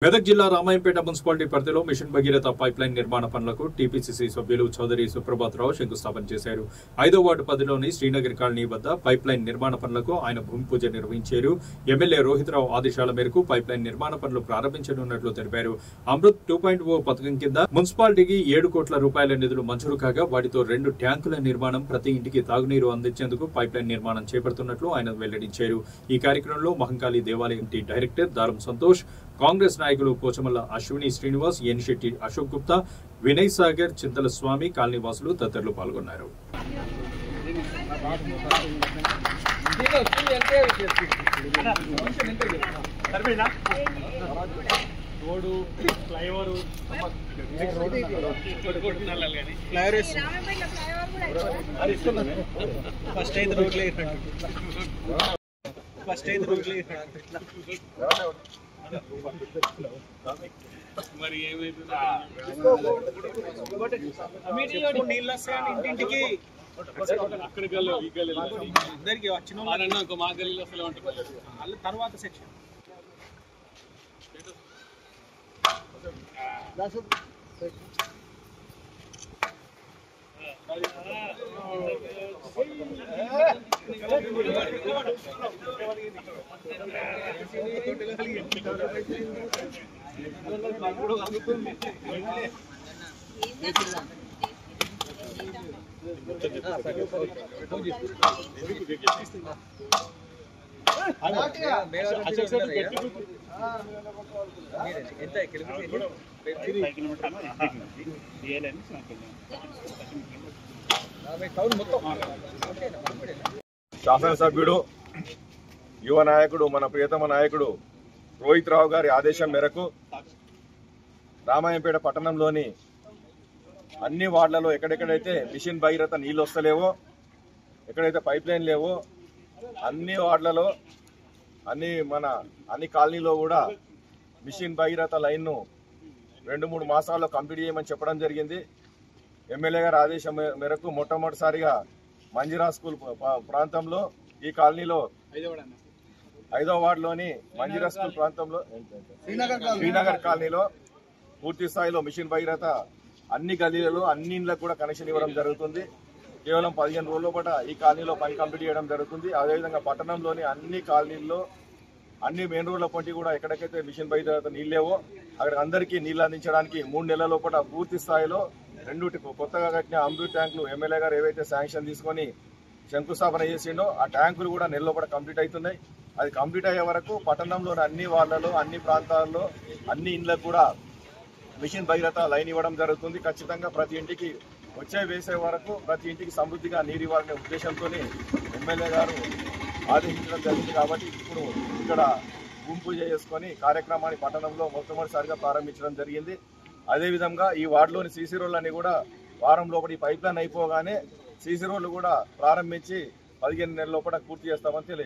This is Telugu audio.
మెదక్ జిల్లా రామాయంపేట మున్సిపాలిటీ పరిధిలో మిషన్ భగీరథ పైప్లైన్ నిర్మాణ పనులకు టీపీసీసీ సభ్యులు చౌదరి సుప్రభాత్ రావు శంకుస్థాపన చేశారు. 5వ వార్డు పరిధిలోని శ్రీనగర్ కాలనీ వద్ద పైప్లైన్ నిర్మాణ పనులకు ఆయన భూమి పూజ నిర్వహించారు. ఎమ్మెల్యే రోహిత్ రావు ఆదేశాల మేరకు పైప్లైన్ నిర్మాణ పనులు ప్రారంభించనున్నట్లు తెలిపారు. అమృత్ 2.0 పథకం కింద మున్సిపాలిటీకి 7 కోట్ల రూపాయల నిధులు మంజూరు కాగా వాటితో 2 ట్యాంకుల నిర్మాణం, ప్రతి ఇంటికి తాగునీరు అందించేందుకు పైప్లైన్ నిర్మాణం చేపడుతున్నట్లు ఆయన వెల్లడించారు. ఈ కార్యక్రమంలో మహంకాళి దేవాలయం టీ డైరెక్టర్ దారం సంతోష్, కాంగ్రెస్ నాయకులు పోచమల్ల అశ్విని శ్రీనివాస్, ఎన్శెట్టి అశోక్ గుప్తా, వినయ్ సాగర్, చింతల స్వామి, కాలనీవాసులు తదితరులు పాల్గొన్నారు. మరి నీళ్ళు వస్తాయని ఇంటింటికి అక్కడికి అందరికి వచ్చిన మా గల్లీలో అసలు ఉంటుంది తర్వాత సెక్షన్ శాసనసభ్యుడు యువ నాయకుడు మన ప్రియతమ నాయకుడు రోహిత్ రావు గారి ఆదేశం మేరకు రామాయంపేట పట్టణంలోని అన్ని వార్డులలో ఎక్కడెక్కడైతే మిషన్ భగీరథ నీళ్ళు వస్తలేవో, ఎక్కడైతే పైప్ లైన్ లేవో అన్ని వార్డులలో అన్ని కాలనీలో కూడా మిషన్ భగీరథ లైన్ను 2-3 మాసాల్లో కంప్లీట్ చేయమని చెప్పడం జరిగింది. ఎమ్మెల్యే గారి ఆదేశం మేరకు మొట్టమొదటిసారిగా మంజిరా స్కూల్ ప్రాంతంలో ఈ కాలనీలో 5వ వార్డులోని మంజిరా స్కూల్ ప్రాంతంలో శ్రీనగర్ కాలనీలో పూర్తి స్థాయిలో మిషన్ భగీరథ అన్ని గల్లీలలో అన్ని ఇళ్లకు కూడా కనెక్షన్ ఇవ్వడం జరుగుతుంది. కేవలం 15 రోజుల పాటు ఈ కాలనీలో పని కంప్లీట్ చేయడం జరుగుతుంది. అదేవిధంగా పట్టణంలోని అన్ని కాలనీల్లో అన్ని మెయిన్ రోడ్ల పొంటి కూడా ఎక్కడికైతే మిషన్ భగీరథ నీళ్ళు లేవో అక్కడ అందరికీ నీళ్లు అందించడానికి 3 నెలల లోపల పూర్తి స్థాయిలో 2 కొత్తగా కట్టిన అమృత్ ట్యాంకులు ఎమ్మెల్యే గారు ఏవైతే శాంక్షన్ తీసుకొని శంకుస్థాపన చేసిండో ఆ ట్యాంకులు కూడా నెల లోపల కంప్లీట్ అవుతున్నాయి. అది కంప్లీట్ అయ్యే వరకు పట్టణంలోని అన్ని వార్డులలో అన్ని ప్రాంతాల్లో అన్ని ఇండ్లకు కూడా మిషన్ భగీరథ లైన్ ఇవ్వడం జరుగుతుంది. ఖచ్చితంగా ప్రతి ఇంటికి వచ్చే వేసే వరకు ప్రతి ఇంటికి సమృద్ధిగా నీరు ఇవ్వాలనే ఉద్దేశంతో ఎమ్మెల్యే గారు ఆదేశించడం జరిగింది. కాబట్టి ఇప్పుడు ఇక్కడ భూమి పూజ చేసుకొని కార్యక్రమాన్ని పట్టణంలో మొట్టమొదటిసారిగా ప్రారంభించడం జరిగింది. అదేవిధంగా ఈ వార్డులోని సీసీ రోడ్లన్నీ కూడా వారం లోపల ఈ పైప్ లైన్ అయిపోగానే సీసీ రోడ్లు కూడా ప్రారంభించి 15 నెలల లోపల పూర్తి చేస్తామని తెలియదు.